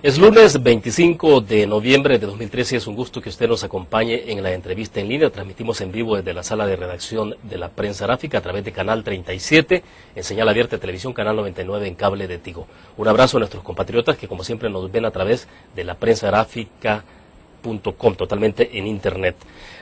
Es lunes 25 de noviembre de 2013 y es un gusto que usted nos acompañe en la entrevista en línea. Transmitimos en vivo desde la sala de redacción de la Prensa Gráfica a través de Canal 37, en señal abierta de televisión, Canal 99 en cable de Tigo. Un abrazo a nuestros compatriotas que como siempre nos ven a través de la prensagráfica.com, totalmente en internet.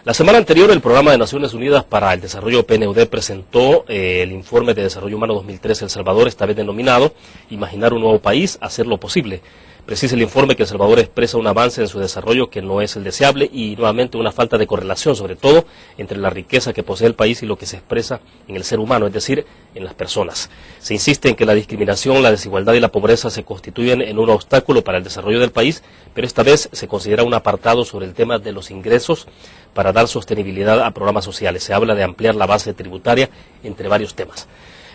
La semana anterior el Programa de Naciones Unidas para el Desarrollo PNUD presentó el Informe de Desarrollo Humano 2013 El Salvador, esta vez denominado Imaginar un nuevo país, hacer lo posible. Precisa el informe que El Salvador expresa un avance en su desarrollo que no es el deseable y nuevamente una falta de correlación, sobre todo entre la riqueza que posee el país y lo que se expresa en el ser humano, es decir, en las personas. Se insiste en que la discriminación, la desigualdad y la pobreza se constituyen en un obstáculo para el desarrollo del país, pero esta vez se considera un apartado sobre el tema de los ingresos para dar sostenibilidad a programas sociales. Se habla de ampliar la base tributaria, entre varios temas.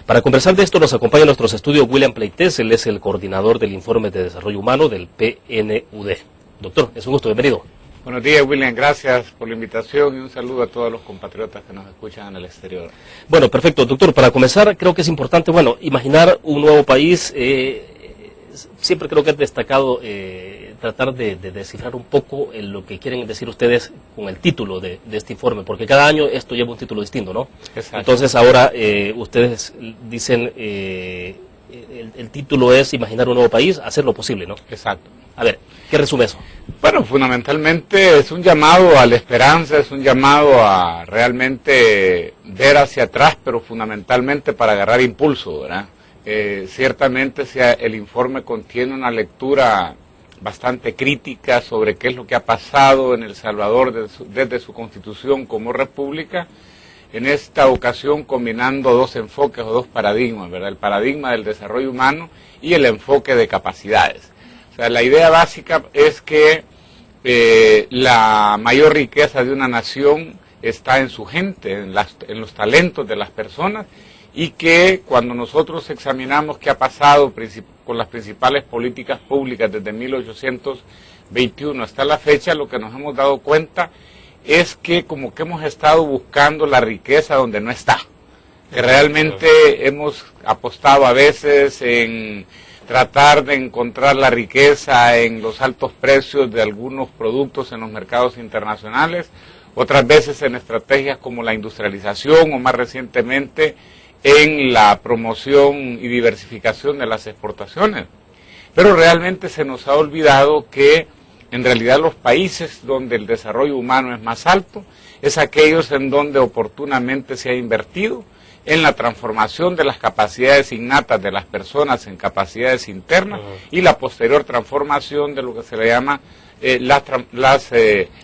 Para conversar de esto nos acompaña en nuestros estudios William Pleites, él es el coordinador del Informe de Desarrollo Humano del PNUD. Doctor, es un gusto, bienvenido. Buenos días, William, gracias por la invitación y un saludo a todos los compatriotas que nos escuchan en el exterior. Bueno, perfecto, doctor, para comenzar creo que es importante, imaginar un nuevo país, siempre creo que es destacado tratar de descifrar un poco lo que quieren decir ustedes con el título de este informe, porque cada año esto lleva un título distinto, ¿no? Exacto. Entonces ahora ustedes dicen, el título es Imaginar un nuevo país, hacer lo posible, ¿no? Exacto. A ver, ¿qué resume eso? Bueno, fundamentalmente es un llamado a la esperanza, es un llamado a realmente ver hacia atrás, pero fundamentalmente para agarrar impulso, ¿verdad? Ciertamente el informe contiene una lectura bastante crítica sobre qué es lo que ha pasado en El Salvador desde su constitución como república, en esta ocasión combinando dos enfoques o dos paradigmas, ¿verdad? El paradigma del desarrollo humano y el enfoque de capacidades. O sea, la idea básica es que la mayor riqueza de una nación está en su gente, en los talentos de las personas, y que cuando nosotros examinamos qué ha pasado con las principales políticas públicas desde 1821 hasta la fecha, lo que nos hemos dado cuenta es que como que hemos estado buscando la riqueza donde no está, que realmente hemos apostado a veces en tratar de encontrar la riqueza en los altos precios de algunos productos en los mercados internacionales, otras veces en estrategias como la industrialización o más recientemente en la promoción y diversificación de las exportaciones. Pero realmente se nos ha olvidado que en realidad los países donde el desarrollo humano es más alto es aquellos en donde oportunamente se ha invertido en la transformación de las capacidades innatas de las personas en capacidades internas y la posterior transformación de lo que se le llama las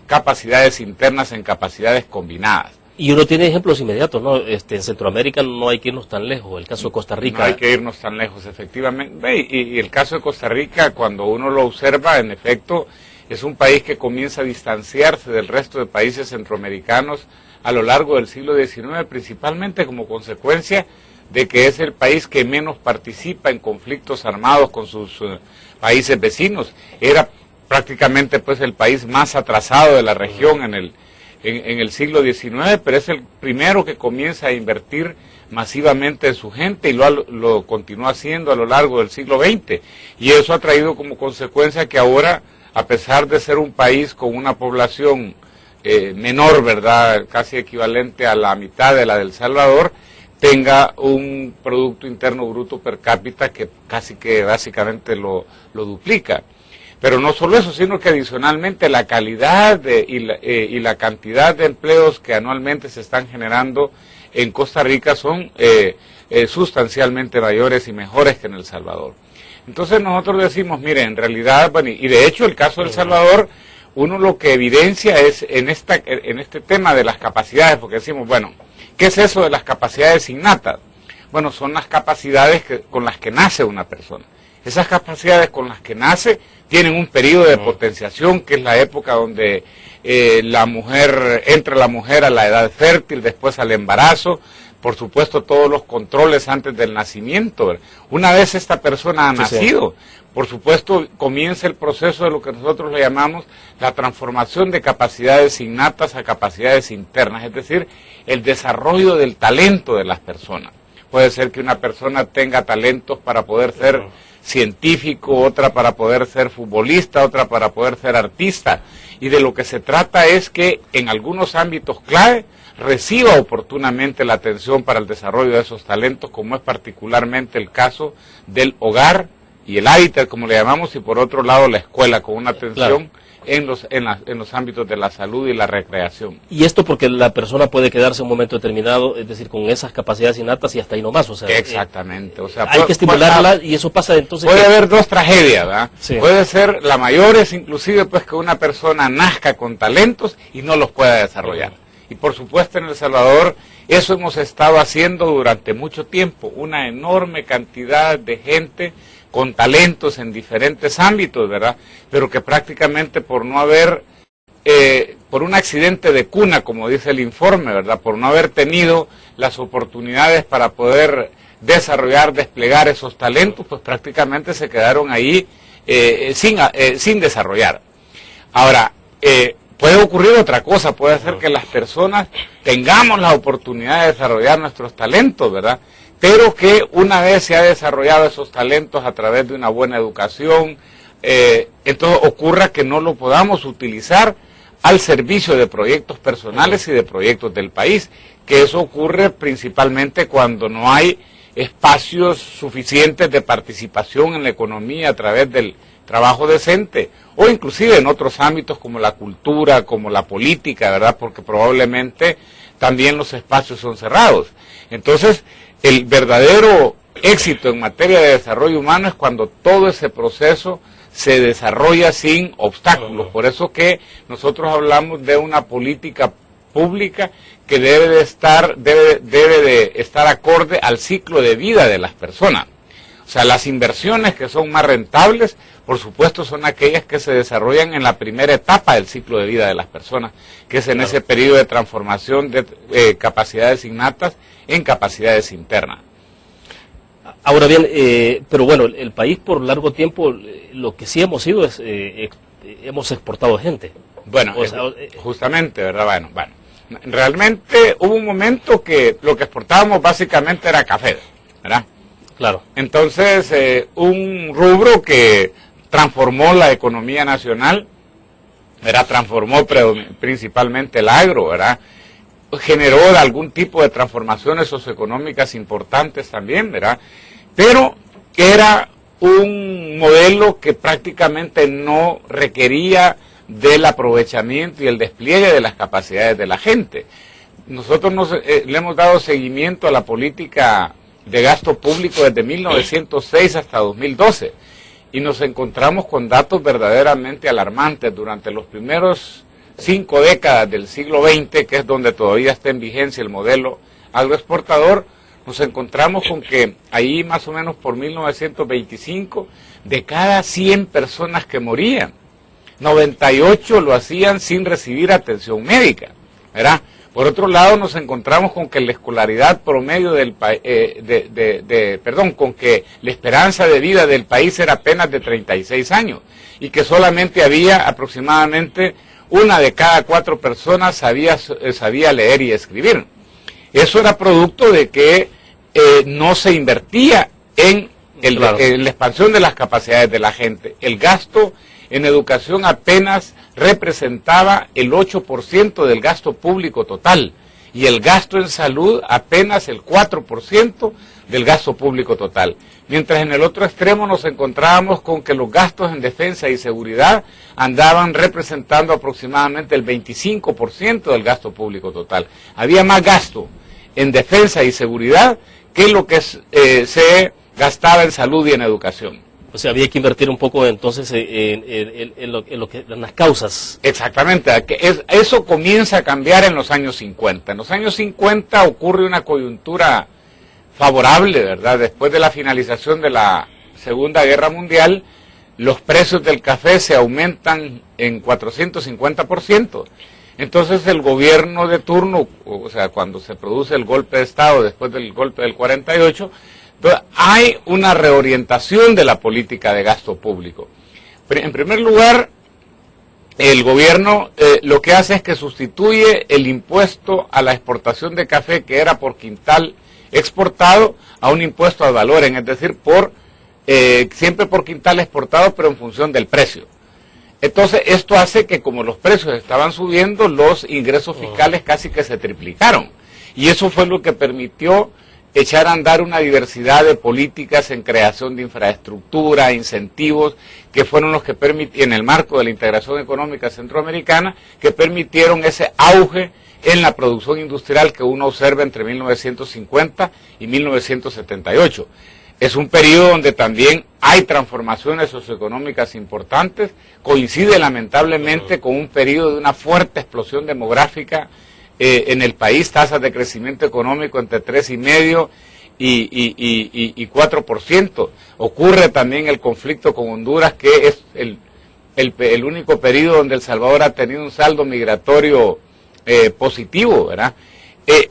capacidades internas en capacidades combinadas. Y uno tiene ejemplos inmediatos, ¿no? En Centroamérica no hay que irnos tan lejos, el caso de Costa Rica. No hay que irnos tan lejos, efectivamente. Y el caso de Costa Rica, cuando uno lo observa, en efecto, es un país que comienza a distanciarse del resto de países centroamericanos a lo largo del siglo XIX, principalmente como consecuencia de que es el país que menos participa en conflictos armados con sus países vecinos. Era prácticamente pues el país más atrasado de la región en el siglo XIX, pero es el primero que comienza a invertir masivamente en su gente y lo continúa haciendo a lo largo del siglo XX. Y eso ha traído como consecuencia que ahora, a pesar de ser un país con una población menor, ¿verdad?, casi equivalente a la mitad de la de El Salvador, tenga un Producto Interno Bruto per cápita que casi que básicamente lo duplica. Pero no solo eso, sino que adicionalmente la calidad y la cantidad de empleos que anualmente se están generando en Costa Rica son sustancialmente mayores y mejores que en El Salvador. Entonces nosotros decimos, mire, en realidad, bueno, y de hecho el caso de El Salvador, uno lo que evidencia es en este tema de las capacidades, porque decimos, bueno, ¿qué es eso de las capacidades innatas? Bueno, son las capacidades con las que nace una persona. Esas capacidades con las que nace tienen un periodo de potenciación, que es la época donde entra la mujer a la edad fértil, después al embarazo, por supuesto todos los controles antes del nacimiento. Una vez esta persona ha nacido, por supuesto comienza el proceso de lo que nosotros le llamamos la transformación de capacidades innatas a capacidades internas, es decir, el desarrollo del talento de las personas. Puede ser que una persona tenga talentos para poder ser científico, otra para poder ser futbolista, otra para poder ser artista. Y de lo que se trata es que en algunos ámbitos clave reciba oportunamente la atención para el desarrollo de esos talentos, como es particularmente el caso del hogar y el hábitat, como le llamamos, y por otro lado la escuela, con una atención en los ámbitos de la salud y la recreación. Y esto porque la persona puede quedarse un momento determinado, es decir, con esas capacidades innatas y hasta ahí nomás. O sea, exactamente. O sea, hay que estimularla y eso pasa entonces. Puede haber dos tragedias, ¿verdad? Sí. Puede ser, la mayor es inclusive pues que una persona nazca con talentos y no los pueda desarrollar. Y por supuesto en El Salvador eso hemos estado haciendo durante mucho tiempo, una enorme cantidad de gente con talentos en diferentes ámbitos, ¿verdad? Pero que prácticamente por no haber, por un accidente de cuna, como dice el informe, ¿verdad? Por no haber tenido las oportunidades para poder desarrollar, desplegar esos talentos, pues prácticamente se quedaron ahí sin desarrollar. Ahora, puede ocurrir otra cosa, puede ser que las personas tengamos la oportunidad de desarrollar nuestros talentos, ¿verdad? Pero que una vez se ha desarrollado esos talentos a través de una buena educación, entonces ocurra que no lo podamos utilizar al servicio de proyectos personales y de proyectos del país, que eso ocurre principalmente cuando no hay espacios suficientes de participación en la economía a través del trabajo decente, o inclusive en otros ámbitos como la cultura, como la política, ¿verdad? Porque probablemente también los espacios son cerrados. Entonces, el verdadero éxito en materia de desarrollo humano es cuando todo ese proceso se desarrolla sin obstáculos. Por eso que nosotros hablamos de una política pública que debe de estar acorde al ciclo de vida de las personas. O sea, las inversiones que son más rentables, por supuesto, son aquellas que se desarrollan en la primera etapa del ciclo de vida de las personas, que es en ese periodo de transformación de capacidades innatas en capacidades internas. Ahora bien, pero bueno, el país por largo tiempo, lo que sí hemos sido es, hemos exportado gente. Bueno, justamente, ¿verdad? Bueno, realmente hubo un momento que lo que exportábamos básicamente era café, ¿verdad? Claro. Entonces, un rubro que transformó la economía nacional, ¿verdad? Transformó principalmente el agro, ¿verdad? Generó algún tipo de transformaciones socioeconómicas importantes también, ¿verdad? Pero era un modelo que prácticamente no requería del aprovechamiento y el despliegue de las capacidades de la gente. Nosotros le hemos dado seguimiento a la política de gasto público desde 1906 hasta 2012 y nos encontramos con datos verdaderamente alarmantes. Durante los primeros 5 décadas del siglo XX, que es donde todavía está en vigencia el modelo agroexportador, nos encontramos con que ahí más o menos por 1925, de cada 100 personas que morían, 98 lo hacían sin recibir atención médica, ¿verdad? Por otro lado, nos encontramos con que la escolaridad promedio del con que la esperanza de vida del país era apenas de 36 años y que solamente había aproximadamente 1 de cada 4 personas sabía leer y escribir. Eso era producto de que no se invertía en la expansión de las capacidades de la gente. El gasto en educación apenas representaba el 8% del gasto público total y el gasto en salud apenas el 4% del gasto público total. Mientras en el otro extremo nos encontrábamos con que los gastos en defensa y seguridad andaban representando aproximadamente el 25% del gasto público total. Había más gasto en defensa y seguridad que lo que se gastaba en salud y en educación. O sea, había que invertir un poco entonces en las causas. Exactamente, eso comienza a cambiar en los años 50. En los años 50 ocurre una coyuntura favorable, ¿verdad? Después de la finalización de la Segunda Guerra Mundial, los precios del café se aumentan en 450%. Entonces el gobierno de turno, o sea, cuando se produce el golpe de Estado después del golpe del 48, hay una reorientación de la política de gasto público. En primer lugar, el gobierno lo que hace es que sustituye el impuesto a la exportación de café, que era por quintal exportado, a un impuesto al valor, es decir, por siempre por quintal exportado, pero en función del precio. Entonces, esto hace que como los precios estaban subiendo, los ingresos fiscales casi que se triplicaron. Y eso fue lo que permitió echar a andar una diversidad de políticas en creación de infraestructura, incentivos, que fueron los que permitieron, en el marco de la integración económica centroamericana, que permitieron ese auge en la producción industrial que uno observa entre 1950 y 1978. Es un periodo donde también hay transformaciones socioeconómicas importantes, coincide lamentablemente con un periodo de una fuerte explosión demográfica en el país, tasas de crecimiento económico entre 3,5% y 4%. Ocurre también el conflicto con Honduras, que es el único periodo donde El Salvador ha tenido un saldo migratorio positivo, ¿verdad?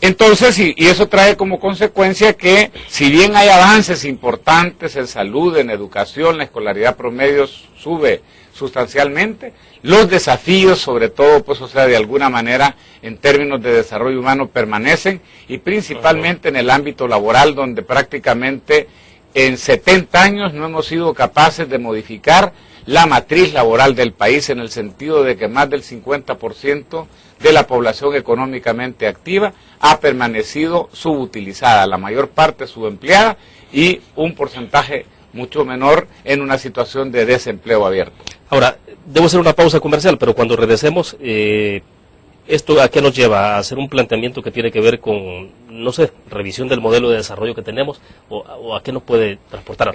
Entonces, y eso trae como consecuencia que, si bien hay avances importantes en salud, en educación, la escolaridad promedio sube sustancialmente, los desafíos, sobre todo, pues, o sea, de alguna manera, en términos de desarrollo humano, permanecen, y principalmente en el ámbito laboral, donde prácticamente en 70 años no hemos sido capaces de modificar la matriz laboral del país, en el sentido de que más del 50% de la población económicamente activa ha permanecido subutilizada, la mayor parte subempleada y un porcentaje mucho menor en una situación de desempleo abierto. Ahora, debo hacer una pausa comercial, pero cuando regresemos, ¿esto a qué nos lleva? ¿A hacer un planteamiento que tiene que ver con, no sé, revisión del modelo de desarrollo que tenemos, o a qué nos puede transportar?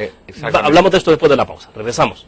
Hablamos de esto después de la pausa. Regresamos.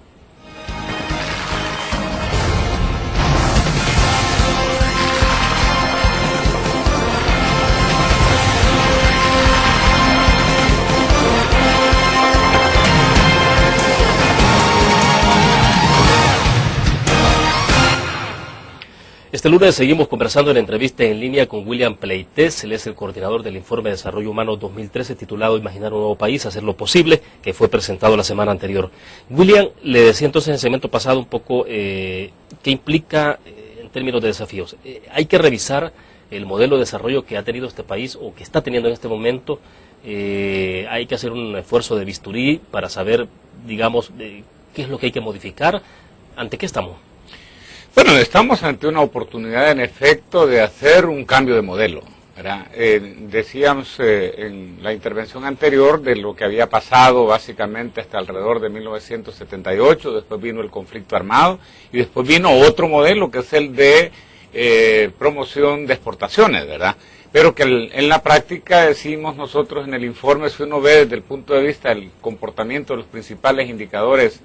Este lunes seguimos conversando en entrevista en línea con William Pleites. Él es el coordinador del Informe de Desarrollo Humano 2013 titulado Imaginar un nuevo país, hacer lo posible, que fue presentado la semana anterior. William, le decía entonces en el segmento pasado un poco qué implica en términos de desafíos. Hay que revisar el modelo de desarrollo que ha tenido este país o que está teniendo en este momento. Hay que hacer un esfuerzo de bisturí para saber, digamos, qué es lo que hay que modificar. ¿Ante qué estamos? Bueno, estamos ante una oportunidad, en efecto, de hacer un cambio de modelo, ¿verdad? Decíamos en la intervención anterior de lo que había pasado básicamente hasta alrededor de 1978, después vino el conflicto armado y después vino otro modelo que es el de promoción de exportaciones, ¿verdad? Pero que en la práctica, decimos nosotros en el informe, si uno ve desde el punto de vista del comportamiento de los principales indicadores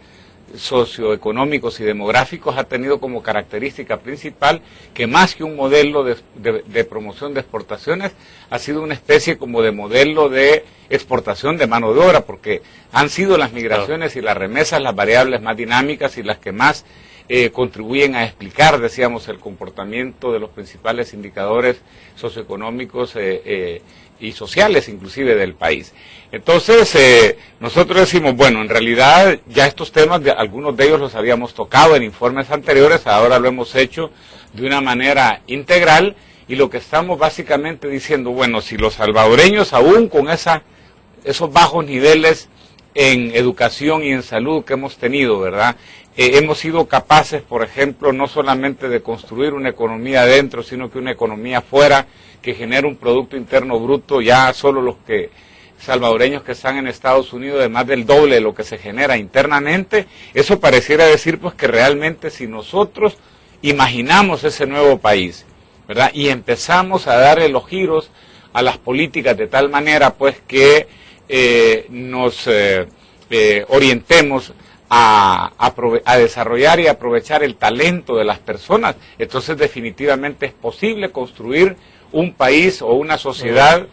socioeconómicos y demográficos, ha tenido como característica principal que más que un modelo de promoción de exportaciones, ha sido una especie como de modelo de exportación de mano de obra, porque han sido las migraciones y las remesas las variables más dinámicas y las que más contribuyen a explicar, decíamos, el comportamiento de los principales indicadores socioeconómicos y sociales inclusive del país. Entonces, nosotros decimos, bueno, en realidad ya estos temas, algunos de ellos los habíamos tocado en informes anteriores, ahora lo hemos hecho de una manera integral, y lo que estamos básicamente diciendo, bueno, si los salvadoreños aún con esos bajos niveles en educación y en salud que hemos tenido, ¿verdad? Hemos sido capaces, por ejemplo, no solamente de construir una economía adentro, sino que una economía afuera, que genera un Producto Interno Bruto, ya solo los salvadoreños que están en Estados Unidos, de más del doble de lo que se genera internamente. Eso pareciera decir pues que realmente si nosotros imaginamos ese nuevo país, ¿verdad? Y empezamos a darle los giros a las políticas de tal manera pues que nos orientemos a desarrollar y aprovechar el talento de las personas, entonces definitivamente es posible construir un país o una sociedad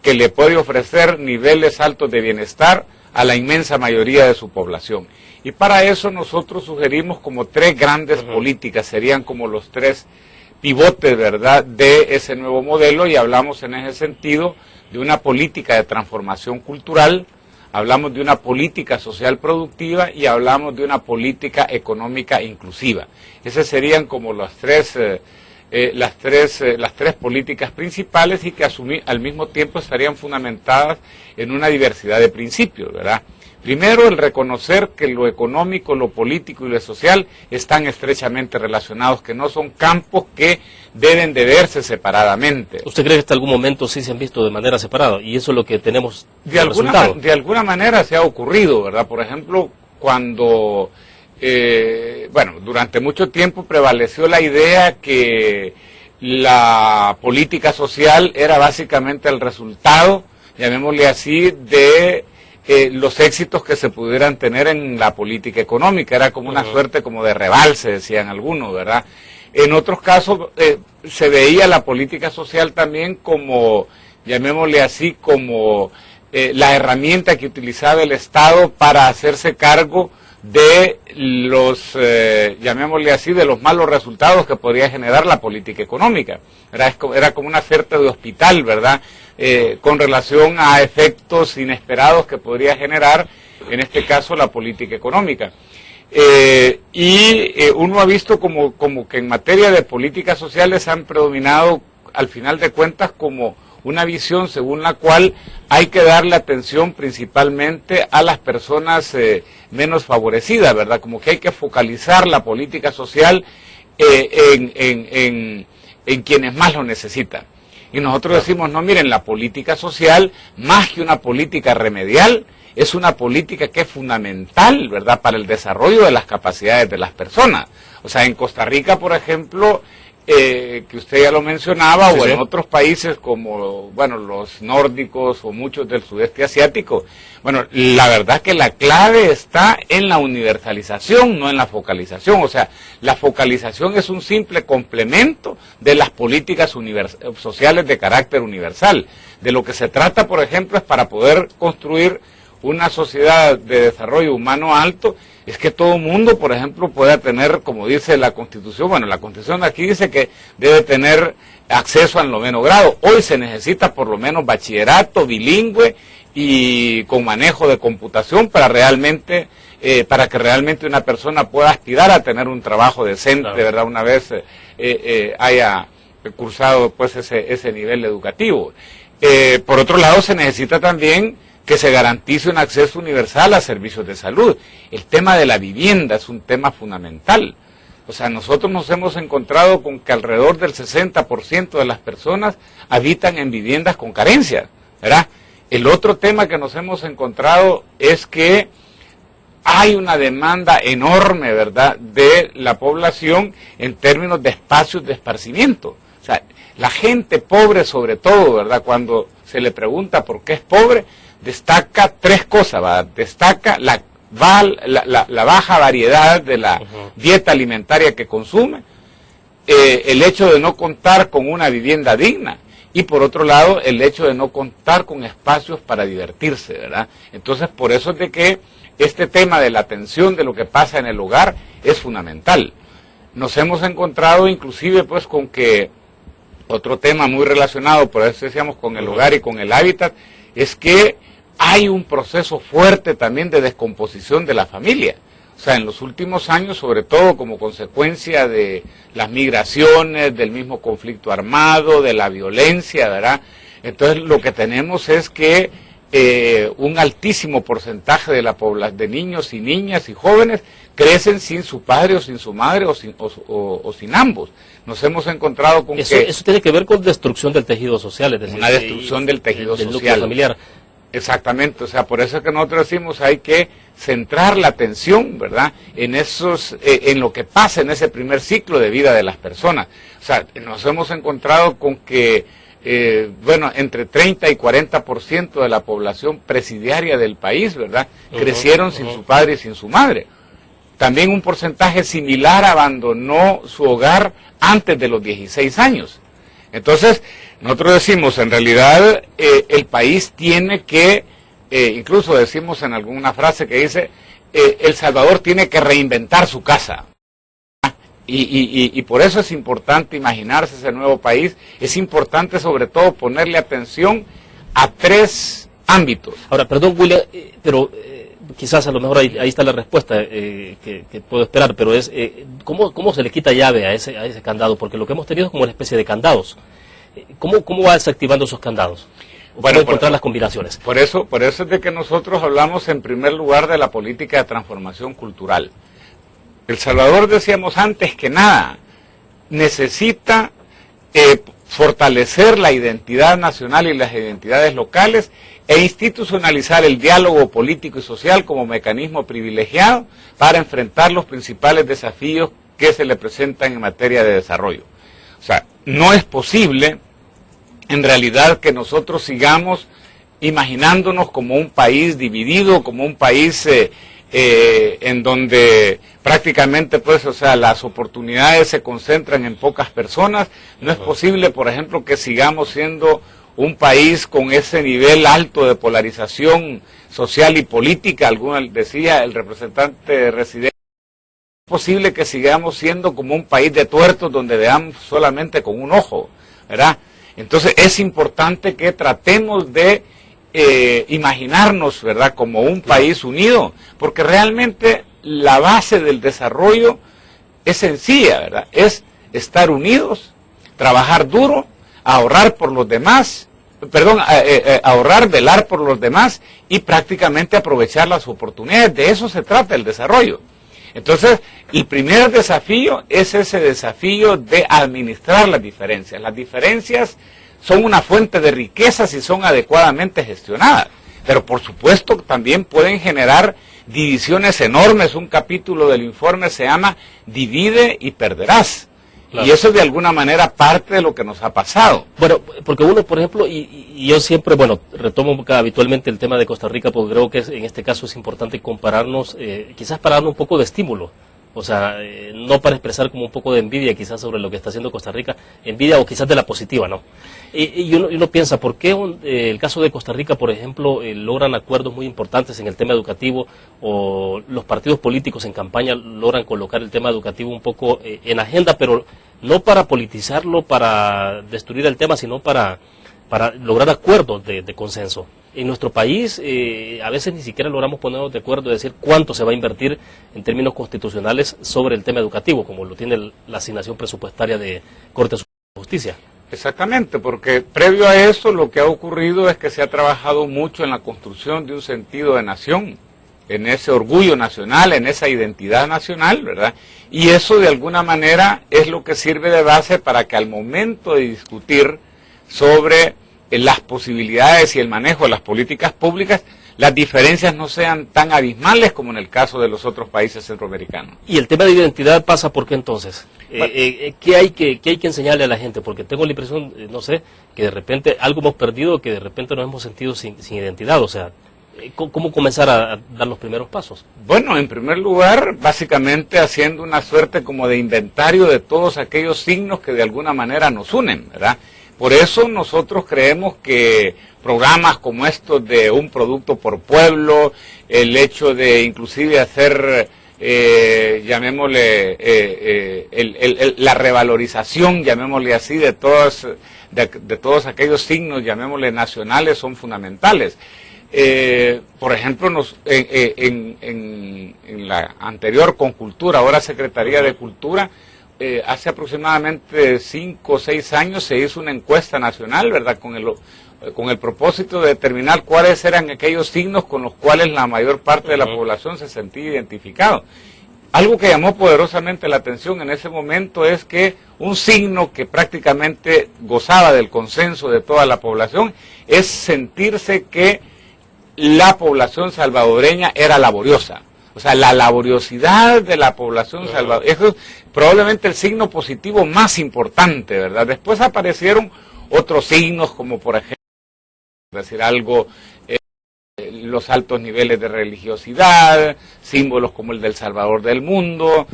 que le puede ofrecer niveles altos de bienestar a la inmensa mayoría de su población. Y para eso nosotros sugerimos como tres grandes políticas, serían como los tres pivotes, ¿verdad?, de ese nuevo modelo, y hablamos en ese sentido de una política de transformación cultural, hablamos de una política social productiva y hablamos de una política económica inclusiva. Esas serían como las tres políticas principales, y que al mismo tiempo estarían fundamentadas en una diversidad de principios, ¿verdad? Primero, el reconocer que lo económico, lo político y lo social están estrechamente relacionados, que no son campos que deben de verse separadamente. ¿Usted cree que hasta algún momento sí se han visto de manera separada? Y eso es lo que tenemos de alguna manera se ha ocurrido, ¿verdad? Por ejemplo, cuando, durante mucho tiempo prevaleció la idea que la política social era básicamente el resultado, llamémosle así, de los éxitos que se pudieran tener en la política económica. Era como una suerte como de rebalse, decían algunos, ¿verdad? En otros casos se veía la política social también como, llamémosle así, como la herramienta que utilizaba el Estado para hacerse cargo de los, llamémosle así, de los malos resultados que podría generar la política económica. Era como una suerte de hospital, ¿verdad? Con relación a efectos inesperados que podría generar, en este caso, la política económica. Uno ha visto como que en materia de políticas sociales han predominado, al final de cuentas, como una visión según la cual hay que darle atención principalmente a las personas menos favorecidas, ¿verdad? Como que hay que focalizar la política social en quienes más lo necesitan. Y nosotros decimos, no, miren, la política social, más que una política remedial, es una política que es fundamental, ¿verdad?, para el desarrollo de las capacidades de las personas. O sea, en Costa Rica, por ejemplo, que usted ya lo mencionaba, sí, o en otros países como, bueno, los nórdicos o muchos del sudeste asiático, bueno, la verdad que la clave está en la universalización, no en la focalización. O sea, la focalización es un simple complemento de las políticas sociales de carácter universal. De lo que se trata, por ejemplo, es para poder construir una sociedad de desarrollo humano alto, es que todo mundo, por ejemplo, pueda tener, como dice la Constitución, bueno, la Constitución aquí dice que debe tener acceso al 9º grado. Hoy se necesita por lo menos bachillerato bilingüe y con manejo de computación para que realmente una persona pueda aspirar a tener un trabajo decente, claro, ¿verdad?, una vez haya cursado pues ese nivel educativo. Por otro lado, se necesita también que se garantice un acceso universal a servicios de salud. El tema de la vivienda es un tema fundamental. O sea, nosotros nos hemos encontrado con que alrededor del 60% de las personas habitan en viviendas con carencias, ¿verdad? El otro tema que nos hemos encontrado es que hay una demanda enorme, ¿verdad?, de la población en términos de espacios de esparcimiento. O sea, la gente pobre, sobre todo, ¿verdad?, cuando se le pregunta por qué es pobre, destaca tres cosas, ¿verdad? Destaca la baja variedad de la dieta alimentaria que consume, el hecho de no contar con una vivienda digna, y por otro lado, el hecho de no contar con espacios para divertirse, ¿verdad? Entonces, por eso es de que este tema de la atención de lo que pasa en el hogar es fundamental. Nos hemos encontrado inclusive pues con que otro tema muy relacionado, por eso decíamos, con el hogar y con el hábitat, es que hay un proceso fuerte también de descomposición de la familia. O sea, en los últimos años, sobre todo como consecuencia de las migraciones, del mismo conflicto armado, de la violencia, ¿verdad? Entonces lo que tenemos es que un altísimo porcentaje de la población, de niños y niñas y jóvenes, crecen sin su padre o sin su madre o sin ambos. Nos hemos encontrado con eso tiene que ver con destrucción del tejido social, es decir, una destrucción del tejido social familiar. Exactamente, o sea, por eso es que nosotros decimos hay que centrar la atención, ¿verdad?, en lo que pasa en ese primer ciclo de vida de las personas. O sea, nos hemos encontrado con que, entre 30 y 40% de la población presidiaria del país, ¿verdad?, crecieron sin su padre y sin su madre. También un porcentaje similar abandonó su hogar antes de los 16 años. Entonces, nosotros decimos, en realidad, el país tiene que, incluso decimos en alguna frase que dice, El Salvador tiene que reinventar su casa. Y por eso es importante imaginarse ese nuevo país, es importante sobre todo ponerle atención a tres ámbitos. Ahora, perdón, William, pero quizás a lo mejor ahí está la respuesta que puedo esperar, pero es ¿cómo se le quita llave a ese candado? Porque lo que hemos tenido es como una especie de candados. ¿Cómo va desactivando esos candados? Bueno, encontrar las combinaciones. Por eso es de que nosotros hablamos en primer lugar de la política de transformación cultural. El Salvador, decíamos antes que nada, necesita fortalecer la identidad nacional y las identidades locales e institucionalizar el diálogo político y social como mecanismo privilegiado para enfrentar los principales desafíos que se le presentan en materia de desarrollo. O sea, no es posible en realidad que nosotros sigamos imaginándonos como un país dividido, como un país en donde prácticamente pues, o sea, las oportunidades se concentran en pocas personas. No es posible, por ejemplo, que sigamos siendo un país con ese nivel alto de polarización social y política. Alguno decía, el representante residente, es posible que sigamos siendo como un país de tuertos donde veamos solamente con un ojo, ¿verdad? Entonces es importante que tratemos de imaginarnos, ¿verdad?, como un país unido, porque realmente la base del desarrollo es sencilla, ¿verdad? Es estar unidos, trabajar duro, ahorrar por los demás, ahorrar, velar por los demás y prácticamente aprovechar las oportunidades. De eso se trata el desarrollo. Entonces, el primer desafío es ese desafío de administrar las diferencias. Las diferencias son una fuente de riqueza si son adecuadamente gestionadas, pero por supuesto también pueden generar divisiones enormes. Un capítulo del informe se llama Divide y perderás. Claro. Y eso es de alguna manera parte de lo que nos ha pasado. Bueno, porque uno, por ejemplo, y yo siempre, bueno, retomo habitualmente el tema de Costa Rica, porque creo que en este caso es importante compararnos, quizás para darnos un poco de estímulo. O sea, no para expresar como un poco de envidia quizás sobre lo que está haciendo Costa Rica, envidia o quizás de la positiva, ¿no? Y uno piensa, ¿por qué el caso de Costa Rica, por ejemplo, logran acuerdos muy importantes en el tema educativo, o los partidos políticos en campaña logran colocar el tema educativo un poco en agenda, pero no para politizarlo, para destruir el tema, sino para lograr acuerdos de consenso? En nuestro país a veces ni siquiera logramos ponernos de acuerdo y decir cuánto se va a invertir en términos constitucionales sobre el tema educativo, como lo tiene la asignación presupuestaria de Corte Suprema de Justicia. Exactamente, porque previo a eso lo que ha ocurrido es que se ha trabajado mucho en la construcción de un sentido de nación, en ese orgullo nacional, en esa identidad nacional, ¿verdad? Y eso de alguna manera es lo que sirve de base para que al momento de discutir sobre las posibilidades y el manejo de las políticas públicas, las diferencias no sean tan abismales como en el caso de los otros países centroamericanos. ¿Y el tema de identidad pasa por qué entonces? ¿Qué hay que enseñarle a la gente? Porque tengo la impresión, no sé, que de repente algo hemos perdido, que de repente nos hemos sentido sin identidad. O sea, ¿cómo comenzar a dar los primeros pasos? Bueno, en primer lugar, básicamente haciendo una suerte como de inventario de todos aquellos signos que de alguna manera nos unen, ¿verdad? Por eso nosotros creemos que programas como estos de un producto por pueblo, el hecho de inclusive hacer, llamémosle, la revalorización, llamémosle así, de todos aquellos signos, llamémosle nacionales, son fundamentales. Por ejemplo, en la anterior Concultura, ahora Secretaría de Cultura, hace aproximadamente 5 o 6 años se hizo una encuesta nacional, ¿verdad?, con el propósito de determinar cuáles eran aquellos signos con los cuales la mayor parte de la población se sentía identificado. Algo que llamó poderosamente la atención en ese momento es que un signo que prácticamente gozaba del consenso de toda la población es sentirse que la población salvadoreña era laboriosa. O sea, la laboriosidad de la población salvadoreña, eso es probablemente el signo positivo más importante, ¿verdad? Después aparecieron otros signos, como por ejemplo, decir algo, los altos niveles de religiosidad, símbolos como el del Salvador del mundo,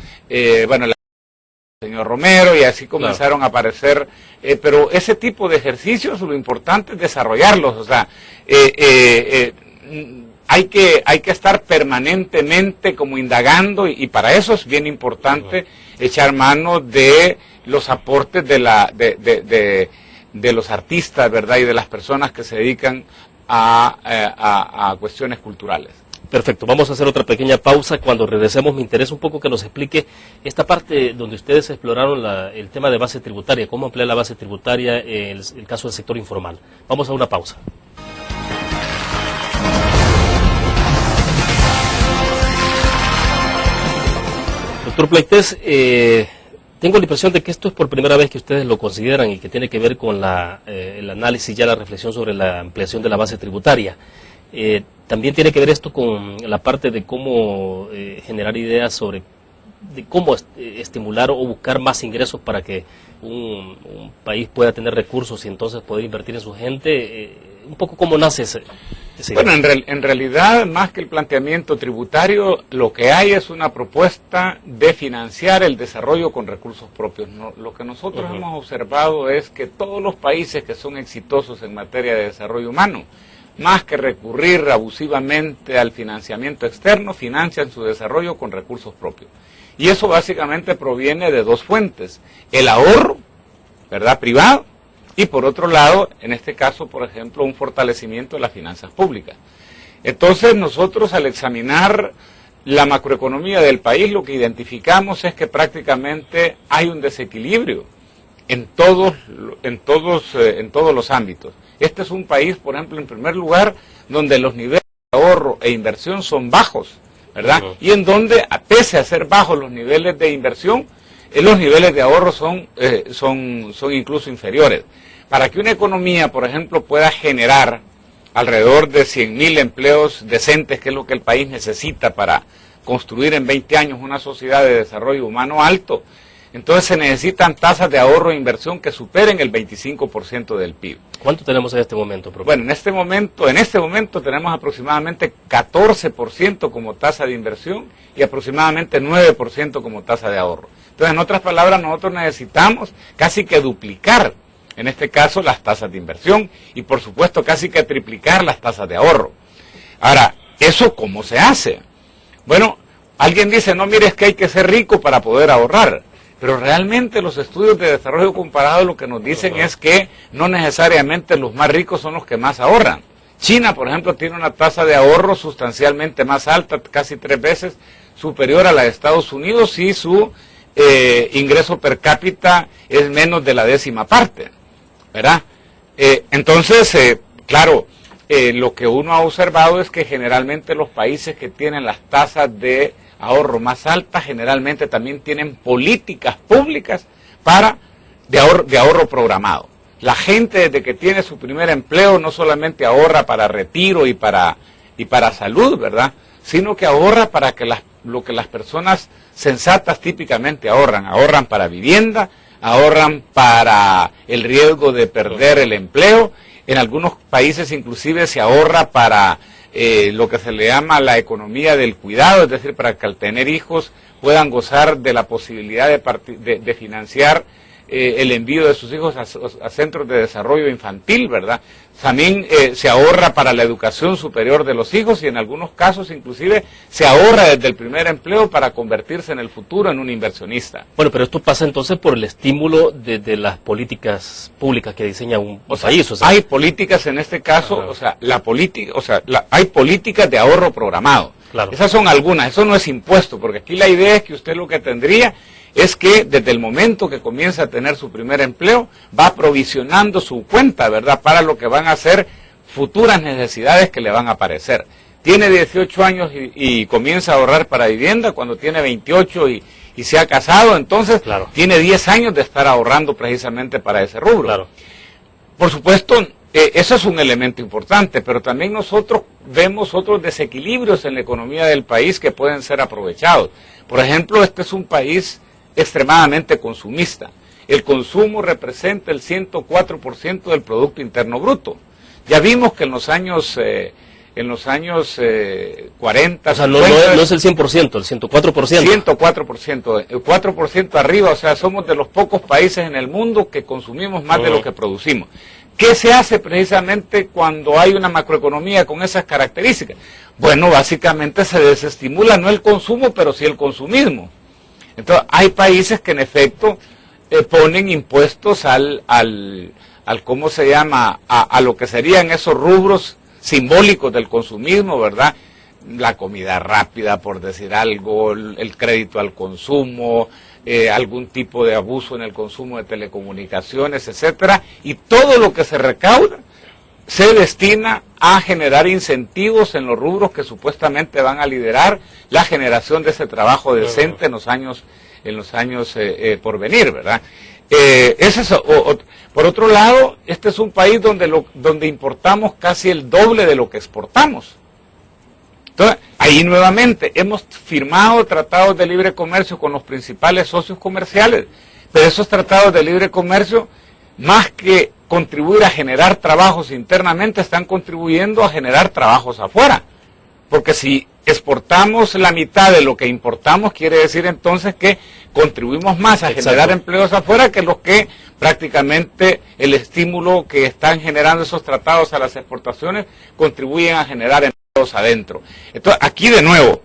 bueno, el señor Romero, y así comenzaron a aparecer, pero ese tipo de ejercicios, lo importante es desarrollarlos, o sea, hay que estar permanentemente como indagando, y para eso es bien importante echar mano de los aportes de los artistas, ¿verdad?, y de las personas que se dedican a cuestiones culturales. Perfecto, vamos a hacer otra pequeña pausa. Cuando regresemos me interesa un poco que nos explique esta parte donde ustedes exploraron el tema de base tributaria, cómo emplear la base tributaria en el caso del sector informal. Vamos a una pausa. Doctor Pleites, tengo la impresión de que esto es por primera vez que ustedes lo consideran y que tiene que ver con el análisis, ya la reflexión sobre la ampliación de la base tributaria. También tiene que ver esto con la parte de cómo generar ideas sobre de cómo estimular o buscar más ingresos para que un país pueda tener recursos y entonces poder invertir en su gente. Un poco cómo nace ese Bueno, en realidad, más que el planteamiento tributario, lo que hay es una propuesta de financiar el desarrollo con recursos propios. Lo que nosotros hemos observado es que todos los países que son exitosos en materia de desarrollo humano, más que recurrir abusivamente al financiamiento externo, financian su desarrollo con recursos propios. Y eso básicamente proviene de dos fuentes: el ahorro, ¿verdad?, privado, y por otro lado, en este caso, por ejemplo, un fortalecimiento de las finanzas públicas. Entonces nosotros, al examinar la macroeconomía del país, lo que identificamos es que prácticamente hay un desequilibrio en todos los ámbitos. Este es un país, por ejemplo, en primer lugar, donde los niveles de ahorro e inversión son bajos, ¿verdad? Y en donde, pese a ser bajos los niveles de inversión, los niveles de ahorro son incluso inferiores. Para que una economía, por ejemplo, pueda generar alrededor de 100.000 empleos decentes, que es lo que el país necesita para construir en 20 años una sociedad de desarrollo humano alto, entonces se necesitan tasas de ahorro e inversión que superen el 25% del PIB. ¿Cuánto tenemos en este momento, profe? Bueno, en este momento tenemos aproximadamente 14% como tasa de inversión y aproximadamente 9% como tasa de ahorro. Entonces, en otras palabras, nosotros necesitamos casi que duplicar, en este caso, las tasas de inversión y, por supuesto, casi que triplicar las tasas de ahorro. Ahora, ¿eso cómo se hace? Bueno, alguien dice, no, mire, es que hay que ser rico para poder ahorrar. Pero realmente los estudios de desarrollo comparado lo que nos dicen es que no necesariamente los más ricos son los que más ahorran. China, por ejemplo, tiene una tasa de ahorro sustancialmente más alta, casi 3 veces superior a la de Estados Unidos, y su ingreso per cápita es menos de la 10ª parte, ¿verdad? Entonces, claro, lo que uno ha observado es que generalmente los países que tienen las tasas de ahorro más altas generalmente también tienen políticas públicas de ahorro programado. La gente, desde que tiene su primer empleo, no solamente ahorra para retiro y para salud, ¿verdad?, sino que ahorra para que lo que las personas sensatas típicamente ahorran para vivienda, ahorran para el riesgo de perder el empleo. En algunos países inclusive se ahorra para lo que se le llama la economía del cuidado, es decir, para que al tener hijos puedan gozar de la posibilidad de financiar el envío de sus hijos a centros de desarrollo infantil, ¿verdad? También se ahorra para la educación superior de los hijos y en algunos casos inclusive se ahorra desde el primer empleo para convertirse en el futuro en un inversionista. Bueno, pero esto pasa entonces por el estímulo de las políticas públicas que diseña un país. O sea, hay políticas en este caso, hay políticas de ahorro programado. Claro. Esas son algunas, eso no es impuesto, porque aquí la idea es que usted lo que tendría es que desde el momento que comienza a tener su primer empleo, va provisionando su cuenta, ¿verdad?, para lo que van a ser futuras necesidades que le van a aparecer. Tiene 18 años y comienza a ahorrar para vivienda, cuando tiene 28 y se ha casado, entonces claro, tiene 10 años de estar ahorrando precisamente para ese rubro. Claro. Por supuesto, eso es un elemento importante, pero también nosotros vemos otros desequilibrios en la economía del país que pueden ser aprovechados. Por ejemplo, este es un país extremadamente consumista. El consumo representa el 104% del Producto Interno Bruto. Ya vimos que en los años 40... O sea, no es el 100%, el 104%. 104%, el 4% arriba, o sea, somos de los pocos países en el mundo que consumimos más de lo que producimos. ¿Qué se hace precisamente cuando hay una macroeconomía con esas características? Bueno, básicamente se desestimula no el consumo, pero sí el consumismo. Entonces, hay países que en efecto ponen impuestos al ¿cómo se llama?, a lo que serían esos rubros simbólicos del consumismo, ¿verdad? la comida rápida, por decir algo, el crédito al consumo, algún tipo de abuso en el consumo de telecomunicaciones, etcétera, y todo lo que se recauda se destina a generar incentivos en los rubros que supuestamente van a liderar la generación de ese trabajo decente en los años por venir, ¿verdad? Por otro lado, este es un país donde importamos casi el doble de lo que exportamos. Entonces, ahí nuevamente hemos firmado tratados de libre comercio con los principales socios comerciales, pero esos tratados de libre comercio, más que contribuir a generar trabajos internamente, están contribuyendo a generar trabajos afuera. Porque si exportamos la mitad de lo que importamos, quiere decir entonces que contribuimos más a generar empleos afuera que los que prácticamente el estímulo que están generando esos tratados a las exportaciones contribuyen a generar empleos adentro. Entonces, aquí de nuevo,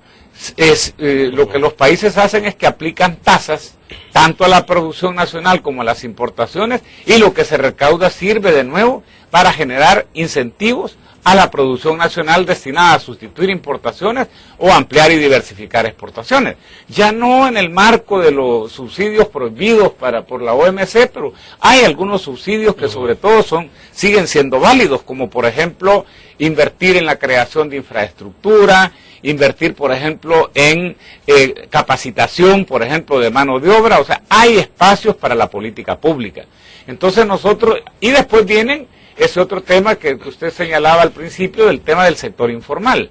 lo que los países hacen es que aplican tasas tanto a la producción nacional como a las importaciones, y lo que se recauda sirve de nuevo para generar incentivos a la producción nacional destinada a sustituir importaciones o ampliar y diversificar exportaciones. Ya no en el marco de los subsidios prohibidos por la OMC, pero hay algunos subsidios que sobre todo siguen siendo válidos, como por ejemplo invertir en la creación de infraestructura, invertir por ejemplo en capacitación, por ejemplo, de mano de obra. O sea, hay espacios para la política pública. Entonces nosotros, y después vienen ese otro tema que usted señalaba al principio, del tema del sector informal.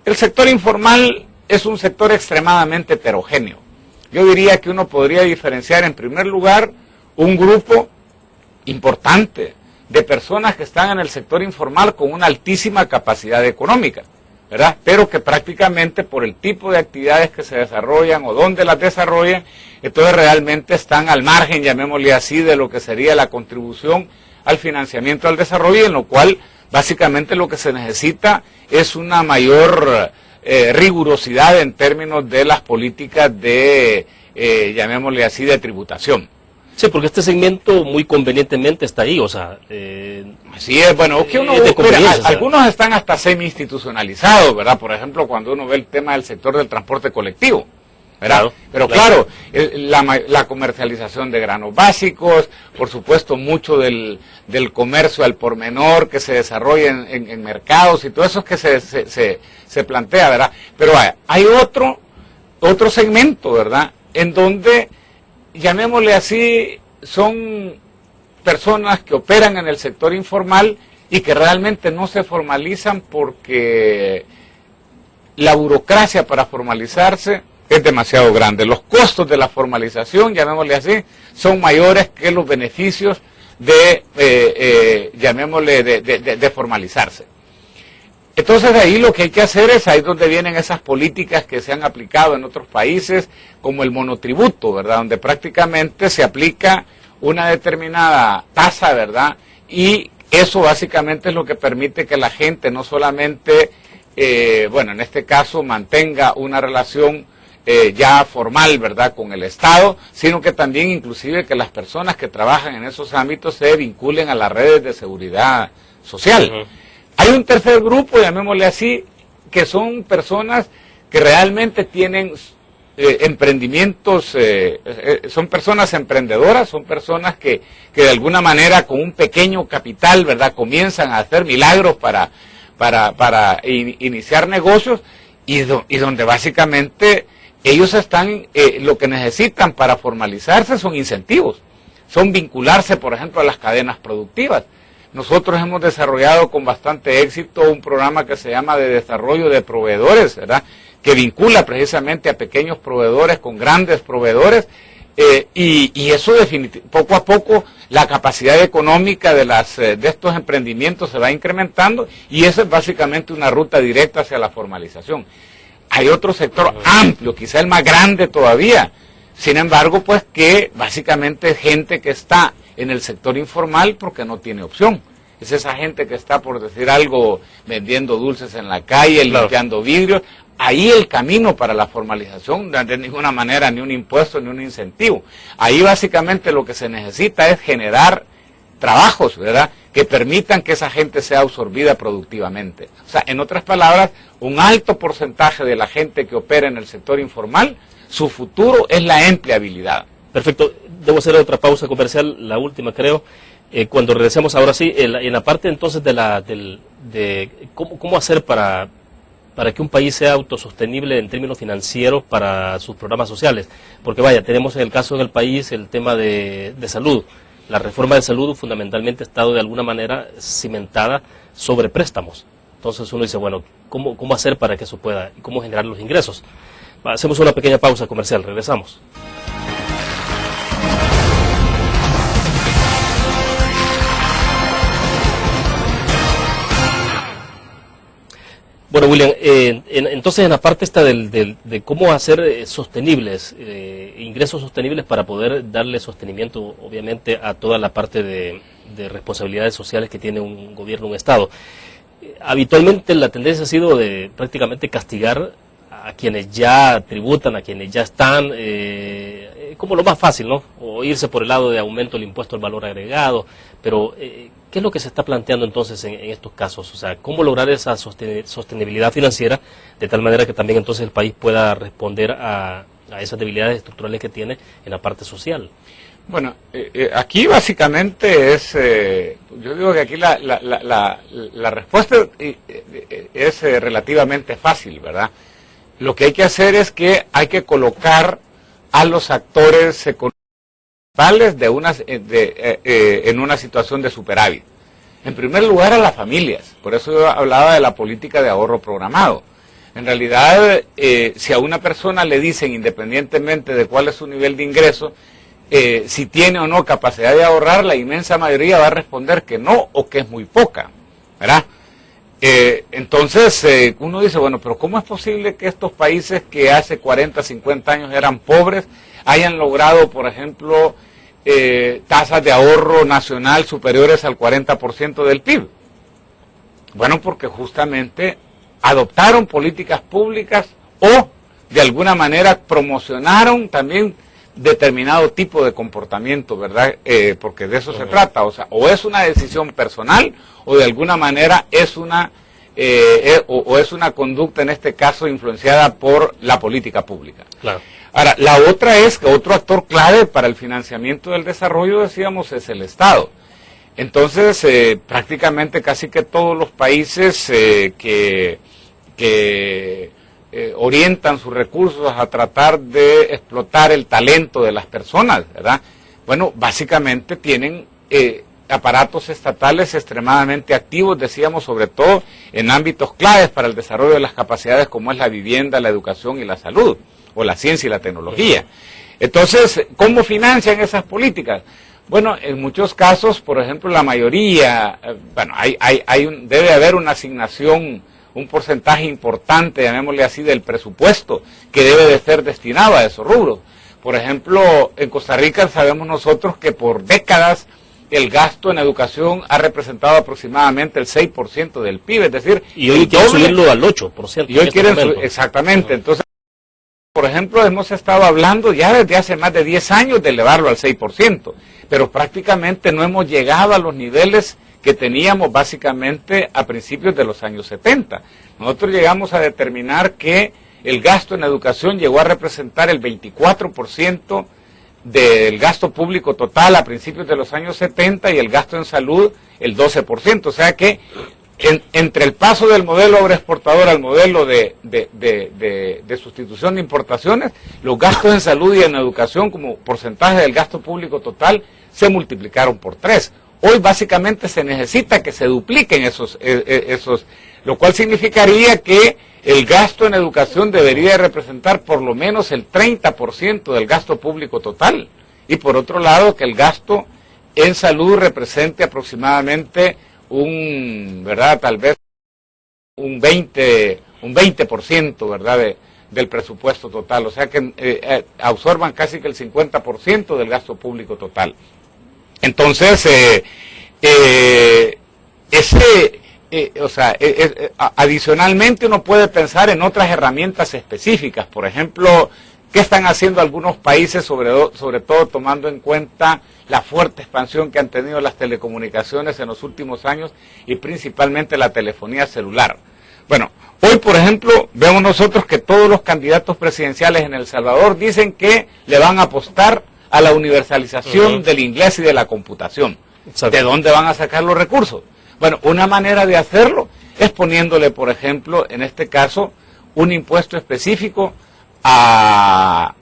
El sector informal es un sector extremadamente heterogéneo. Yo diría que uno podría diferenciar en primer lugar un grupo importante de personas que están en el sector informal con una altísima capacidad económica, ¿verdad? Pero que prácticamente por el tipo de actividades que se desarrollan o donde las desarrollan, entonces realmente están al margen, llamémosle así, de lo que sería la contribución al financiamiento al desarrollo, en lo cual básicamente lo que se necesita es una mayor rigurosidad en términos de las políticas de, llamémosle así, de tributación. Sí, porque este segmento muy convenientemente está ahí, o sea... Así es, bueno, que uno algunos están hasta semi-institucionalizados, ¿verdad? Por ejemplo, cuando uno ve el tema del sector del transporte colectivo, ¿verdad? Claro, pero claro, la comercialización de granos básicos, por supuesto, mucho del comercio al por menor que se desarrolla en mercados y todo eso es que se plantea, ¿verdad? Pero hay otro segmento, ¿verdad? En donde, llamémosle así, son personas que operan en el sector informal y que realmente no se formalizan porque la burocracia para formalizarse es demasiado grande. Los costos de la formalización, llamémosle así, son mayores que los beneficios de formalizarse. Entonces ahí lo que hay que hacer es, ahí donde vienen esas políticas que se han aplicado en otros países, como el monotributo, ¿verdad? Donde prácticamente se aplica una determinada tasa, ¿verdad? Y eso básicamente es lo que permite que la gente no solamente, en este caso, mantenga una relación ya formal, ¿verdad?, con el Estado, sino que también inclusive que las personas que trabajan en esos ámbitos se vinculen a las redes de seguridad social. Hay un tercer grupo, llamémosle así, que son personas que realmente tienen emprendimientos, son personas emprendedoras, son personas que de alguna manera con un pequeño capital, ¿verdad?, comienzan a hacer milagros para iniciar negocios y donde básicamente ellos están, lo que necesitan para formalizarse son incentivos, son vincularse, por ejemplo, a las cadenas productivas. Nosotros hemos desarrollado con bastante éxito un programa que se llama de desarrollo de proveedores, ¿verdad?, que vincula precisamente a pequeños proveedores con grandes proveedores, y eso poco a poco la capacidad económica de estos emprendimientos se va incrementando, y esa es básicamente una ruta directa hacia la formalización. Hay otro sector amplio, quizá el más grande todavía, sin embargo, pues que básicamente es gente que está en el sector informal porque no tiene opción. Es esa gente que está, por decir algo, vendiendo dulces en la calle, limpiando vidrios. Ahí el camino para la formalización, de ninguna manera, ni un impuesto, ni un incentivo. Ahí básicamente lo que se necesita es generar trabajos, ¿verdad?, que permitan que esa gente sea absorbida productivamente. O sea, en otras palabras, un alto porcentaje de la gente que opera en el sector informal, su futuro es la empleabilidad. Perfecto. Debo hacer otra pausa comercial, la última creo. Cuando regresemos ahora sí, en la parte entonces de cómo hacer para que un país sea autosostenible en términos financieros para sus programas sociales. Porque vaya, tenemos en el caso del país el tema de salud. La reforma de salud fundamentalmente ha estado de alguna manera cimentada sobre préstamos. Entonces uno dice, bueno, ¿cómo hacer para que eso pueda, y cómo generar los ingresos? Hacemos una pequeña pausa comercial, regresamos. Bueno, William, entonces en la parte esta de cómo hacer sostenibles, ingresos sostenibles para poder darle sostenimiento, obviamente, a toda la parte de responsabilidades sociales que tiene un gobierno, un Estado. Habitualmente la tendencia ha sido de prácticamente castigar a quienes ya tributan, a quienes ya están, como lo más fácil, ¿no? O irse por el lado de aumento del impuesto al valor agregado, pero ¿qué es lo que se está planteando entonces en estos casos? O sea, ¿cómo lograr esa sostenibilidad financiera de tal manera que también entonces el país pueda responder a esas debilidades estructurales que tiene en la parte social? Bueno, aquí básicamente es, yo digo que aquí la respuesta es relativamente fácil, ¿verdad? Lo que hay que hacer es que hay que colocar a los actores económicos en una situación de superávit. En primer lugar, a las familias. Por eso yo hablaba de la política de ahorro programado. En realidad, si a una persona le dicen, independientemente de cuál es su nivel de ingreso, si tiene o no capacidad de ahorrar, la inmensa mayoría va a responder que no o que es muy poca, ¿verdad? Entonces, uno dice, bueno, pero ¿cómo es posible que estos países que hace 40, 50 años eran pobres, hayan logrado, por ejemplo, tasas de ahorro nacional superiores al 40% del PIB? Bueno, porque justamente adoptaron políticas públicas o, de alguna manera, promocionaron también determinado tipo de comportamiento, ¿verdad? Porque de eso se trata, o sea, o es una decisión personal o de alguna manera es una es una conducta, en este caso, influenciada por la política pública. Claro. Ahora, la otra es que otro actor clave para el financiamiento del desarrollo, decíamos, es el Estado. Entonces, prácticamente casi que todos los países que orientan sus recursos a tratar de explotar el talento de las personas, ¿verdad? Bueno, básicamente tienen aparatos estatales extremadamente activos, decíamos, sobre todo en ámbitos claves para el desarrollo de las capacidades como es la vivienda, la educación y la salud, o la ciencia y la tecnología. Entonces, ¿cómo financian esas políticas? Bueno, en muchos casos, por ejemplo, la mayoría, bueno, debe haber una asignación, un porcentaje importante, llamémosle así, del presupuesto que debe de ser destinado a esos rubros. Por ejemplo, en Costa Rica sabemos nosotros que por décadas el gasto en educación ha representado aproximadamente el 6% del PIB, es decir... Y hoy quieren subirlo al 8%. Y hoy quieren exactamente, entonces, por ejemplo, hemos estado hablando ya desde hace más de 10 años de elevarlo al 6%, pero prácticamente no hemos llegado a los niveles que teníamos básicamente a principios de los años 70. Nosotros llegamos a determinar que el gasto en educación llegó a representar el 24% del gasto público total a principios de los años 70 y el gasto en salud el 12%. O sea que entre el paso del modelo agroexportador al modelo de sustitución de importaciones, los gastos en salud y en educación como porcentaje del gasto público total se multiplicaron por 3. Hoy básicamente se necesita que se dupliquen esos, lo cual significaría que el gasto en educación debería representar por lo menos el 30% del gasto público total. Y por otro lado, que el gasto en salud represente aproximadamente ¿verdad? Tal vez un 20%, ¿verdad? Del presupuesto total. O sea que absorban casi que el 50% del gasto público total. Entonces, adicionalmente uno puede pensar en otras herramientas específicas, por ejemplo, ¿Qué están haciendo algunos países, sobre todo tomando en cuenta la fuerte expansión que han tenido las telecomunicaciones en los últimos años y principalmente la telefonía celular? Bueno, hoy, por ejemplo, vemos nosotros que todos los candidatos presidenciales en El Salvador dicen que le van a apostar a la universalización del inglés y de la computación. Exacto. ¿De dónde van a sacar los recursos? Bueno, una manera de hacerlo es poniéndole, por ejemplo, en este caso, un impuesto específico a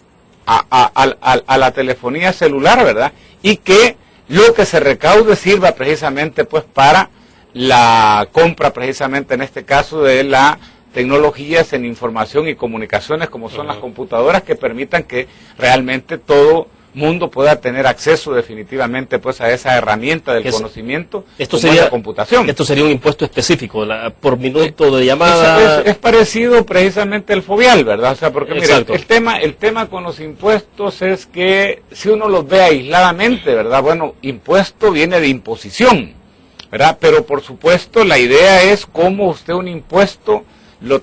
la telefonía celular, ¿verdad? Y que lo que se recaude sirva precisamente pues para la compra precisamente en este caso de las tecnologías en información y comunicaciones como son las computadoras que permitan que realmente todo mundo pueda tener acceso definitivamente pues a esa herramienta del conocimiento esto como sería la computación. Esto sería un impuesto específico por minuto de llamada. Es parecido precisamente al fobial, ¿verdad? O sea, porque mire, el tema con los impuestos es que si uno los ve aisladamente, ¿verdad? Bueno, impuesto viene de imposición, ¿verdad? Pero por supuesto la idea es cómo usted un impuesto lo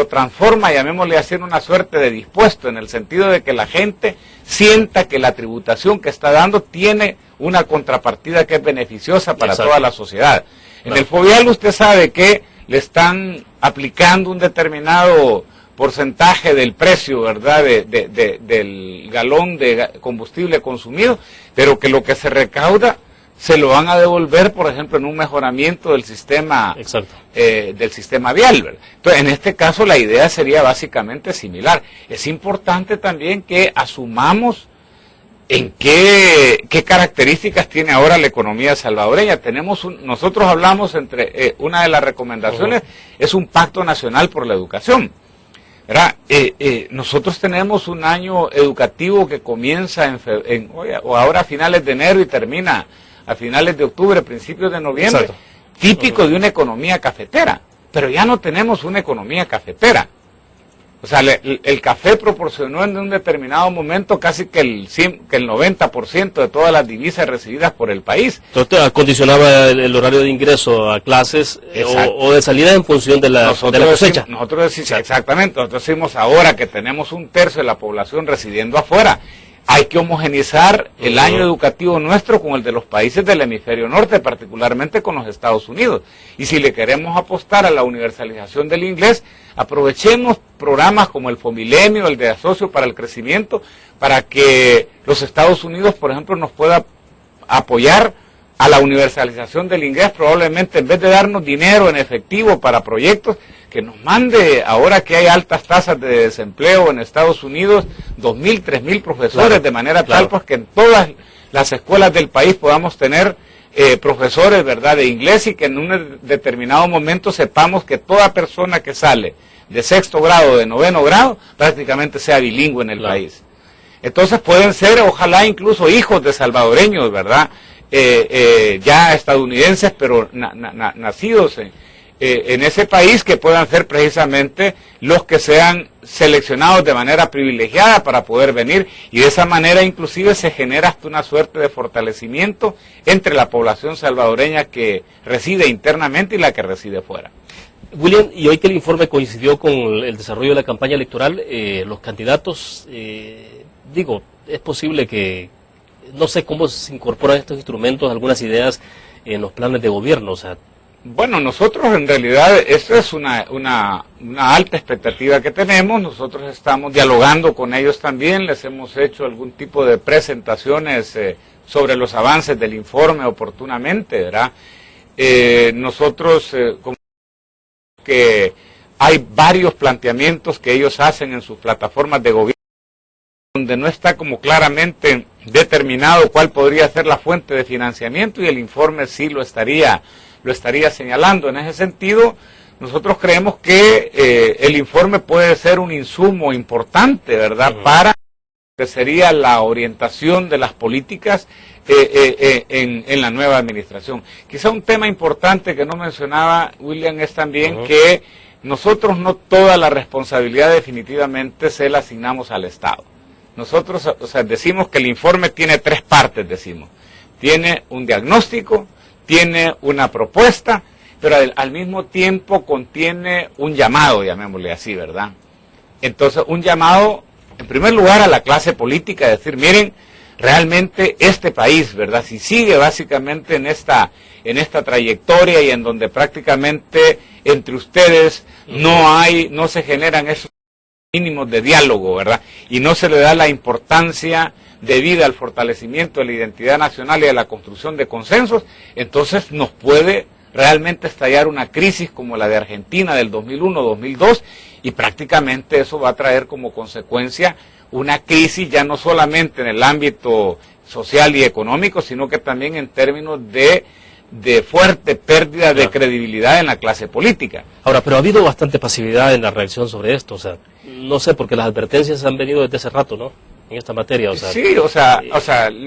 transforma, llamémosle así, en una suerte de dispuesto, en el sentido de que la gente sienta que la tributación que está dando tiene una contrapartida que es beneficiosa para toda la sociedad. En el fobial usted sabe que le están aplicando un determinado porcentaje del precio, ¿verdad?, del galón de combustible consumido, pero que lo que se recauda se lo van a devolver, por ejemplo, en un mejoramiento del sistema vial, ¿verdad? Entonces, en este caso, la idea sería básicamente similar. Es importante también que asumamos en qué características tiene ahora la economía salvadoreña. Nosotros hablamos una de las recomendaciones es un pacto nacional por la educación, ¿verdad? Nosotros tenemos un año educativo que comienza ahora a finales de enero y termina a finales de octubre, principios de noviembre, típico de una economía cafetera, pero ya no tenemos una economía cafetera. O sea, el café proporcionó en un determinado momento casi que el 90% de todas las divisas recibidas por el país. Entonces acondicionaba el horario de ingreso a clases o de salida en función de la cosecha. Nosotros decimos, exactamente, nosotros decimos ahora que tenemos un tercio de la población residiendo afuera. Hay que homogeneizar el año educativo nuestro con el de los países del hemisferio norte, particularmente con los Estados Unidos. Y si le queremos apostar a la universalización del inglés, aprovechemos programas como el Fomilenio, el de Asocio para el Crecimiento, para que los Estados Unidos, por ejemplo, nos pueda apoyar a la universalización del inglés, probablemente en vez de darnos dinero en efectivo para proyectos, que nos mande, ahora que hay altas tasas de desempleo en Estados Unidos, 2.000, 3.000 profesores, de manera tal pues que en todas las escuelas del país podamos tener profesores, ¿verdad?, de inglés, y que en un determinado momento sepamos que toda persona que sale de 6º grado, de 9º grado, prácticamente sea bilingüe en el país. Entonces pueden ser, ojalá, incluso hijos de salvadoreños, ¿verdad?, ya estadounidenses, pero nacidos en ese país, que puedan ser precisamente los que sean seleccionados de manera privilegiada para poder venir, y de esa manera inclusive se genera hasta una suerte de fortalecimiento entre la población salvadoreña que reside internamente y la que reside fuera. William, y hoy que el informe coincidió con el desarrollo de la campaña electoral, los candidatos, es posible que, no sé cómo se incorporan estos instrumentos, algunas ideas en los planes de gobierno, o sea. Bueno, nosotros en realidad, esa es una alta expectativa que tenemos. Nosotros estamos dialogando con ellos también, les hemos hecho algún tipo de presentaciones sobre los avances del informe oportunamente, ¿verdad? Nosotros, como que hay varios planteamientos que ellos hacen en sus plataformas de gobierno, donde no está como claramente determinado cuál podría ser la fuente de financiamiento, y el informe sí lo estaría señalando. En ese sentido, nosotros creemos que el informe puede ser un insumo importante, ¿verdad?, para lo que sería la orientación de las políticas en la nueva administración. Quizá un tema importante que no mencionaba William es también que nosotros no toda la responsabilidad definitivamente se la asignamos al Estado. Nosotros, decimos que el informe tiene 3 partes, decimos. Tiene un diagnóstico, tiene una propuesta, pero al mismo tiempo contiene un llamado, llamémosle así, ¿verdad? Entonces, un llamado en primer lugar a la clase política, decir, miren, realmente este país, ¿verdad? Si sigue básicamente en esta trayectoria y en donde prácticamente entre ustedes no se generan esos mínimos de diálogo, ¿verdad? Y no se le da la importancia debida al fortalecimiento de la identidad nacional y a la construcción de consensos, entonces nos puede realmente estallar una crisis como la de Argentina del 2001-2002 y prácticamente eso va a traer como consecuencia una crisis ya no solamente en el ámbito social y económico, sino que también en términos de fuerte pérdida de credibilidad en la clase política. Ahora, pero ha habido bastante pasividad en la reacción sobre esto, o sea, no sé, porque las advertencias han venido desde hace rato, ¿no? En esta materia, o sea... Sí,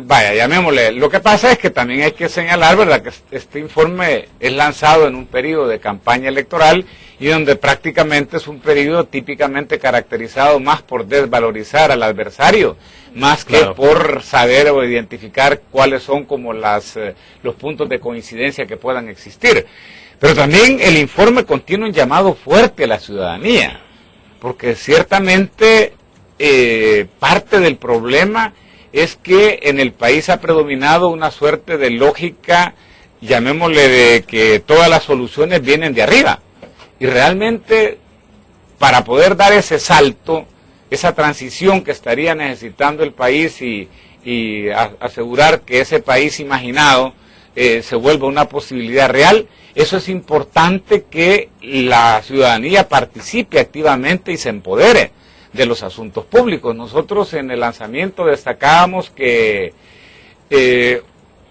vaya, llamémosle. Lo que pasa es que también hay que señalar, ¿verdad?, que este informe es lanzado en un periodo de campaña electoral y donde prácticamente es un periodo típicamente caracterizado más por desvalorizar al adversario, más que por saber o identificar cuáles son como los puntos de coincidencia que puedan existir. Pero también el informe contiene un llamado fuerte a la ciudadanía, porque ciertamente parte del problema es que en el país ha predominado una suerte de lógica, llamémosle, de que todas las soluciones vienen de arriba. Y realmente, para poder dar ese salto, esa transición que estaría necesitando el país y asegurar que ese país imaginado se vuelva una posibilidad real, eso es importante que la ciudadanía participe activamente y se empodere de los asuntos públicos. Nosotros en el lanzamiento destacábamos que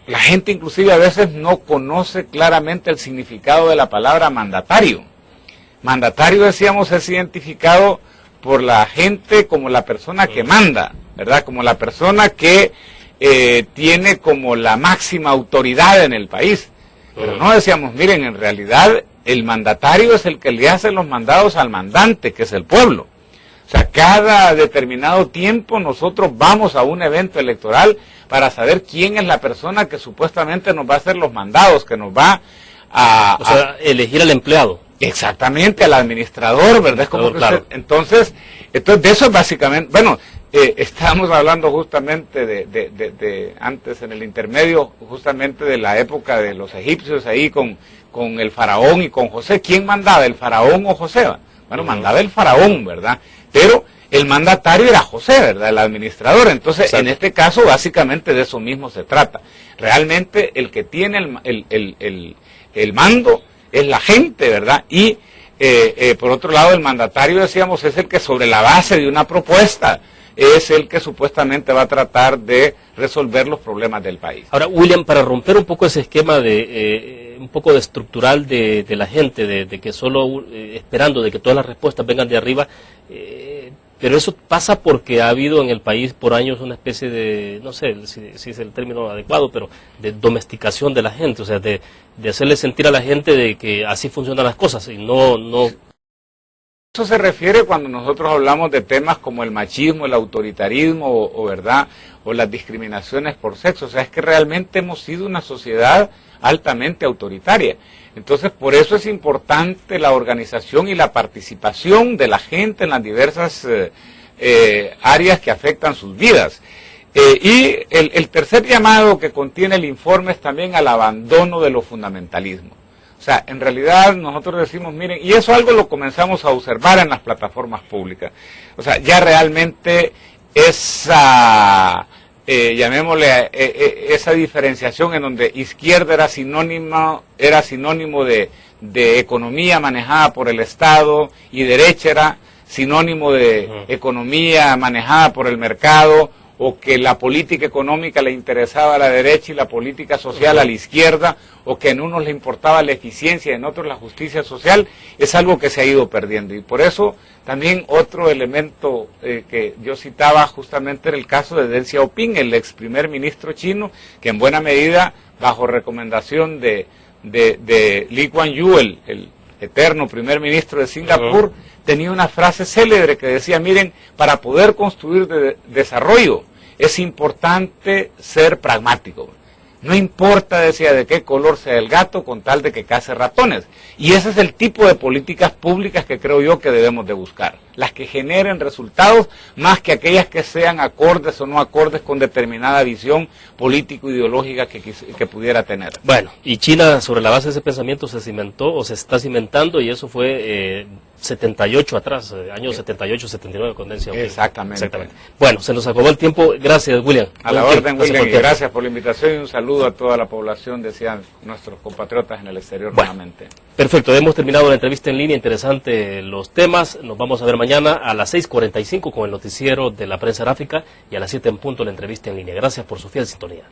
la gente inclusive a veces no conoce claramente el significado de la palabra mandatario. Mandatario, decíamos, es identificado por la gente como la persona que manda, ¿verdad? Como la persona que tiene como la máxima autoridad en el país. Pero no, decíamos, miren, en realidad el mandatario es el que le hace los mandados al mandante, que es el pueblo. O sea, cada determinado tiempo nosotros vamos a un evento electoral para saber quién es la persona que supuestamente nos va a hacer los mandados, que nos va elegir al empleado. Exactamente, al administrador, ¿verdad? Es como que claro. Entonces, de eso es básicamente, bueno, estábamos hablando justamente antes en el intermedio, justamente de la época de los egipcios ahí con el faraón y con José. ¿Quién mandaba, el faraón o José? Bueno, mandaba el faraón, ¿verdad? Pero el mandatario era José, ¿verdad? El administrador. Entonces, exacto, en este caso, básicamente de eso mismo se trata. Realmente el que tiene el mando es la gente, ¿verdad? Y por otro lado, el mandatario, decíamos, es el que sobre la base de una propuesta es el que supuestamente va a tratar de resolver los problemas del país. Ahora, William, para romper un poco ese esquema un poco de estructural de la gente, de que solo esperando de que todas las respuestas vengan de arriba, pero eso pasa porque ha habido en el país por años una especie de, no sé si es el término adecuado, pero de domesticación de la gente, o sea, de hacerle sentir a la gente de que así funcionan las cosas y no. Eso se refiere cuando nosotros hablamos de temas como el machismo, el autoritarismo ¿verdad? O las discriminaciones por sexo. O sea, es que realmente hemos sido una sociedad altamente autoritaria. Entonces, por eso es importante la organización y la participación de la gente en las diversas áreas que afectan sus vidas. Y el tercer llamado que contiene el informe es también al abandono de los fundamentalismos. O sea, en realidad nosotros decimos, miren, y eso algo lo comenzamos a observar en las plataformas públicas. O sea, ya realmente esa, llamémosle, esa diferenciación en donde izquierda era sinónimo de economía manejada por el Estado y derecha era sinónimo de economía manejada por el mercado, o que la política económica le interesaba a la derecha y la política social a la izquierda, o que en unos le importaba la eficiencia y en otros la justicia social, es algo que se ha ido perdiendo. Y por eso también otro elemento que yo citaba justamente era el caso de Deng Xiaoping, el ex primer ministro chino, que en buena medida, bajo recomendación de Lee Kuan Yew, el eterno primer ministro de Singapur, tenía una frase célebre que decía, miren, para poder construir desarrollo es importante ser pragmático. No importa, decía, de qué color sea el gato, con tal de que case ratones. Y ese es el tipo de políticas públicas que creo yo que debemos de buscar. Las que generen resultados, más que aquellas que sean acordes o no acordes con determinada visión político-ideológica que pudiera tener. Bueno, y China, sobre la base de ese pensamiento, se cimentó o se está cimentando, y eso fue 78 atrás, años 78, 79 con Deng Xiaoping. Exactamente. Bueno, se nos acabó el tiempo. Gracias, William. A la orden, William, y gracias por la invitación y un saludo a toda la población, decían nuestros compatriotas en el exterior nuevamente. Perfecto, hemos terminado la entrevista en línea, interesante los temas. Nos vamos a ver mañana a las 6:45 con el noticiero de la prensa gráfica y a las 7 en punto la entrevista en línea. Gracias por su fiel sintonía.